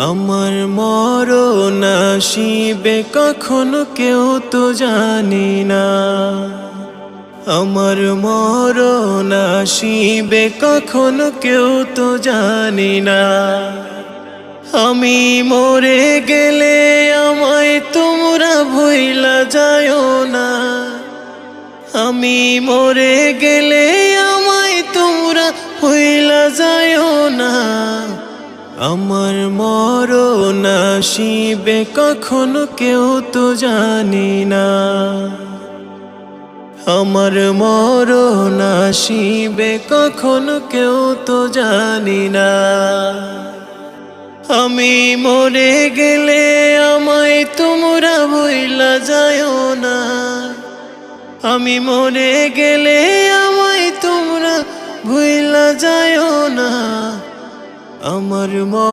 আমার মরণ আসিবে কখনো কেউ তো জানি না। আমার মরণ আসিবে কখনো কেউ তো জানি না। আমি মরে গেলে আমায় তোমরা ভুইলা যায়ও না। আমি মরে গেলে আমায় তোমরা ভুইলা যায়ও না। আমার মরণ আসিবে কখনো কেউ তো জানি না। আমার মরণ আসিবে কখনো কেউ তো জানি না। আমি মরে গেলে আমায় তোমরা ভুইলা যায়ও না। আমি মরে গেলে আমায় তোমরা ভুইলা যায়ও না। আমার